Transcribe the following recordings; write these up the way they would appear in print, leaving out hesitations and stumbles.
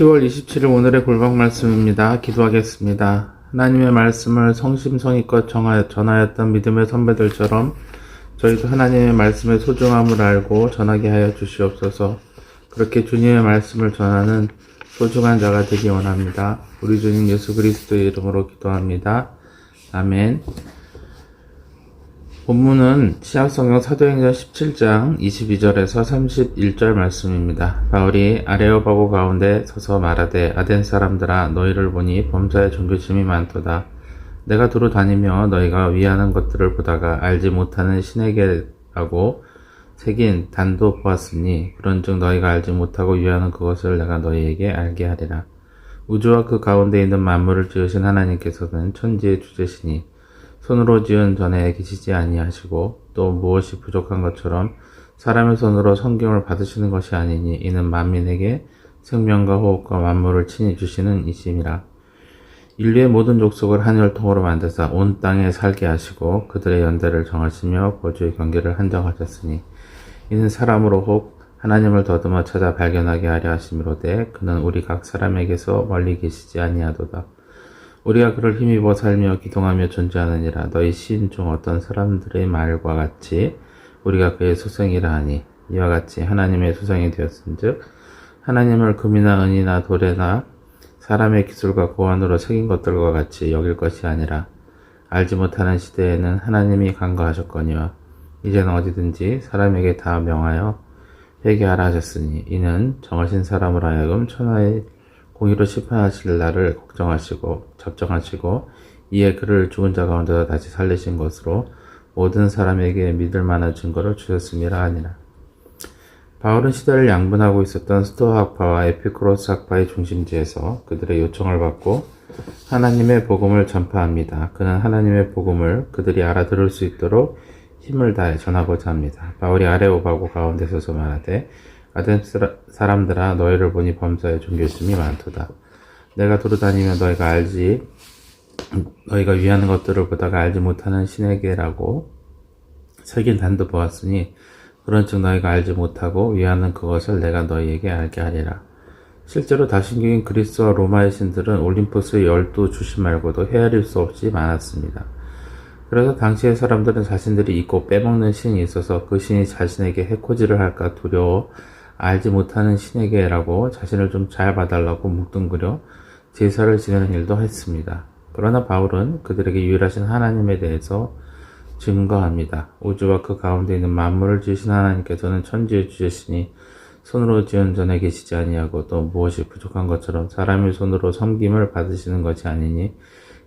10월 27일 오늘의 골방 말씀입니다. 기도하겠습니다. 하나님의 말씀을 성심성의껏 전하였던 믿음의 선배들처럼 저희도 하나님의 말씀의 소중함을 알고 전하게 하여 주시옵소서. 그렇게 주님의 말씀을 전하는 소중한 자가 되기 원합니다. 우리 주님 예수 그리스도의 이름으로 기도합니다. 아멘. 본문은 신약성경 사도행전 17장 22절에서 31절 말씀입니다. 바울이 아레오바고 가운데 서서 말하되 아덴 사람들아 너희를 보니 범사에 종교심이 많도다. 내가 두루 다니며 너희가 위하는 것들을 보다가 알지 못하는 신에게라고 새긴 단도 보았으니 그런즉 너희가 알지 못하고 위하는 그것을 내가 너희에게 알게 하리라. 우주와 그 가운데 있는 만물을 지으신 하나님께서는 천지의 주제시니 손으로 지은 전에 계시지 아니하시고 또 무엇이 부족한 것처럼 사람의 손으로 성경을 받으시는 것이 아니니 이는 만민에게 생명과 호흡과 만물을 친히 주시는 이심이라. 인류의 모든 족속을 한 혈통으로 만드사 온 땅에 살게 하시고 그들의 연대를 정하시며 거주의 경계를 한정하셨으니 이는 사람으로 혹 하나님을 더듬어 찾아 발견하게 하려 하심이로되 그는 우리 각 사람에게서 멀리 계시지 아니하도다. 우리가 그를 힘입어 살며 기동하며 존재하느니라. 너희 시인 중 어떤 사람들의 말과 같이 우리가 그의 소생이라 하니 이와 같이 하나님의 소생이 되었은즉 하나님을 금이나 은이나 돌에나 사람의 기술과 고안으로 새긴 것들과 같이 여길 것이 아니라 알지 못하는 시대에는 하나님이 간과하셨거니와 이제는 어디든지 사람에게 다 명하여 회개하라 하셨으니 이는 정하신 사람을 하여금 천하의 공의로 심판하실 날을 걱정하시고 접정하시고 이에 그를 죽은 자 가운데서 다시 살리신 것으로 모든 사람에게 믿을 만한 증거를 주셨음이라 하니라. 바울은 시대를 양분하고 있었던 스토아 학파와 에피쿠로스 학파의 중심지에서 그들의 요청을 받고 하나님의 복음을 전파합니다. 그는 하나님의 복음을 그들이 알아들을 수 있도록 힘을 다해 전하고자 합니다. 바울이 아레오바고 가운데 서서 말하되 아덴 사람들아 너희를 보니 범사에 종교심이 많도다. 내가 두루다니며 너희가 위하는 것들을 보다가 알지 못하는 신에게라고 새긴 단도 보았으니 그런즉 너희가 알지 못하고 위하는 그것을 내가 너희에게 알게 하리라. 실제로 다신교인 그리스와 로마의 신들은 올림포스의 12주신 말고도 헤아릴 수 없이 많았습니다. 그래서 당시의 사람들은 자신들이 잊고 빼먹는 신이 있어서 그 신이 자신에게 해코지를 할까 두려워 알지 못하는 신에게라고 자신을 좀 잘 봐달라고 뭉뚱그려 제사를 지내는 일도 했습니다. 그러나 바울은 그들에게 유일하신 하나님에 대해서 증거합니다. 우주와 그 가운데 있는 만물을 지으신 하나님께서는 천지의 주제시니 손으로 지은 전에 계시지 아니하고 또 무엇이 부족한 것처럼 사람의 손으로 섬김을 받으시는 것이 아니니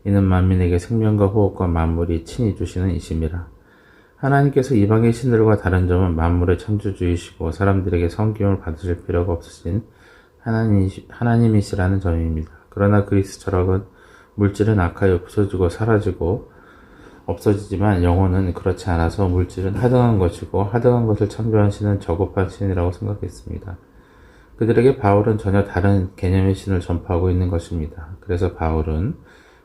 이는 만민에게 생명과 호흡과 만물이 친히 주시는 이심이라. 하나님께서 이방의 신들과 다른 점은 만물의 창조주이시고 사람들에게 섬김을 받으실 필요가 없으신 하나님이시라는 점입니다. 그러나 그리스 철학은 물질은 악하여 부서지고 사라지고 없어지지만 영혼은 그렇지 않아서 물질은 하등한 것이고 하등한 것을 창조한 신은 저급한 신이라고 생각했습니다. 그들에게 바울은 전혀 다른 개념의 신을 전파하고 있는 것입니다. 그래서 바울은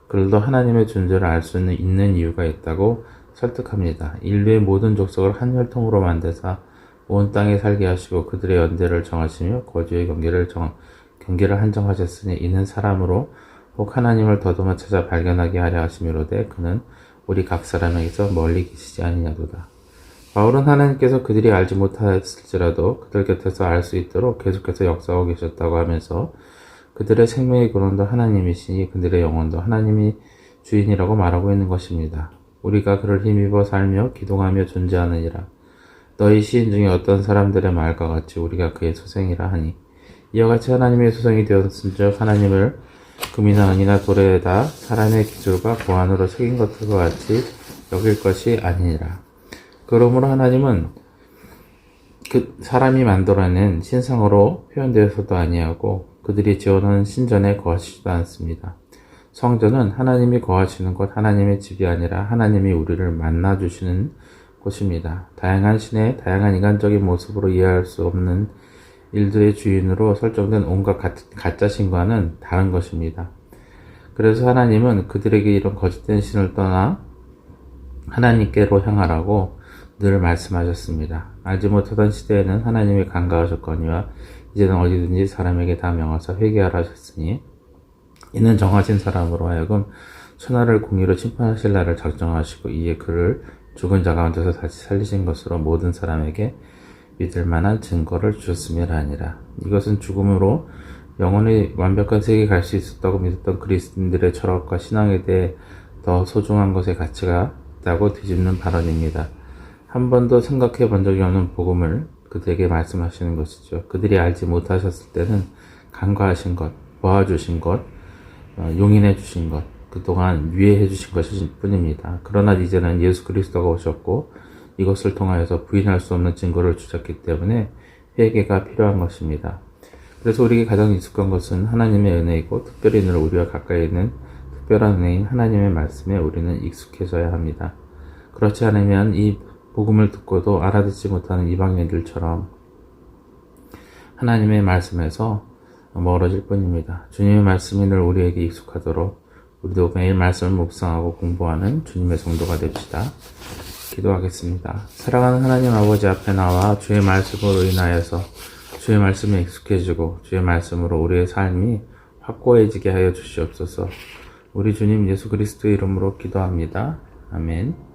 그들도 하나님의 존재를 알 수 있는 이유가 있다고 설득합니다. 인류의 모든 족속을 한 혈통으로 만드사 온 땅에 살게 하시고 그들의 연대를 정하시며 거주의 경계를 한정하셨으니 이는 사람으로 혹 하나님을 더듬어 찾아 발견하게 하려 하심이로되 그는 우리 각 사람에게서 멀리 계시지 아니냐도다. 바울은 하나님께서 그들이 알지 못하였을지라도 그들 곁에서 알 수 있도록 계속해서 역사하고 계셨다고 하면서 그들의 생명의 근원도 하나님이시니 그들의 영혼도 하나님이 주인이라고 말하고 있는 것입니다. 우리가 그를 힘입어 살며 기동하며 존재하느니라. 너희 시인 중에 어떤 사람들의 말과 같이 우리가 그의 소생이라 하니 이와 같이 하나님의 소생이 되었은즉 하나님을 금이나 은이나 돌에다 사람의 기술과 고안으로 새긴 것들과 같이 여길 것이 아니니라. 그러므로 하나님은 그 사람이 만들어낸 신상으로 표현되어서도 아니하고 그들이 지어놓은 신전에 거하시지도 않습니다. 성전은 하나님이 거하시는 곳, 하나님의 집이 아니라 하나님이 우리를 만나주시는 곳입니다. 다양한 신의 다양한 인간적인 모습으로 이해할 수 없는 일들의 주인으로 설정된 온갖 가짜 신과는 다른 것입니다. 그래서 하나님은 그들에게 이런 거짓된 신을 떠나 하나님께로 향하라고 늘 말씀하셨습니다. 알지 못하던 시대에는 하나님이 간과하셨거니와 이제는 어디든지 사람에게 다 명하사 회개하라 하셨으니 이는 정하신 사람으로 하여금 천하를 공의로 심판하실 날을 작정하시고 이에 그를 죽은 자 가운데서 다시 살리신 것으로 모든 사람에게 믿을 만한 증거를 주셨음이라 하니라. 이것은 죽음으로 영원히 완벽한 세계에 갈 수 있었다고 믿었던 그리스도인들의 철학과 신앙에 대해 더 소중한 것의 가치가 있다고 뒤집는 발언입니다. 한 번도 생각해 본 적이 없는 복음을 그들에게 말씀하시는 것이죠. 그들이 알지 못하셨을 때는 간과하신 것, 모아주신 것, 용인해 주신 것, 그동안 유예해 주신 것일 뿐입니다. 그러나 이제는 예수 그리스도가 오셨고 이것을 통하여서 부인할 수 없는 증거를 주셨기 때문에 회개가 필요한 것입니다. 그래서 우리에게 가장 익숙한 것은 하나님의 은혜이고 특별히 늘 우리와 가까이 있는 특별한 은혜인 하나님의 말씀에 우리는 익숙해져야 합니다. 그렇지 않으면 이 복음을 듣고도 알아듣지 못하는 이방인들처럼 하나님의 말씀에서 멀어질 뿐입니다. 주님의 말씀이 늘 우리에게 익숙하도록 우리도 매일 말씀을 묵상하고 공부하는 주님의 성도가 됩시다. 기도하겠습니다. 사랑하는 하나님 아버지 앞에 나와 주의 말씀으로 인하여서 주의 말씀에 익숙해지고 주의 말씀으로 우리의 삶이 확고해지게 하여 주시옵소서. 우리 주님 예수 그리스도의 이름으로 기도합니다. 아멘.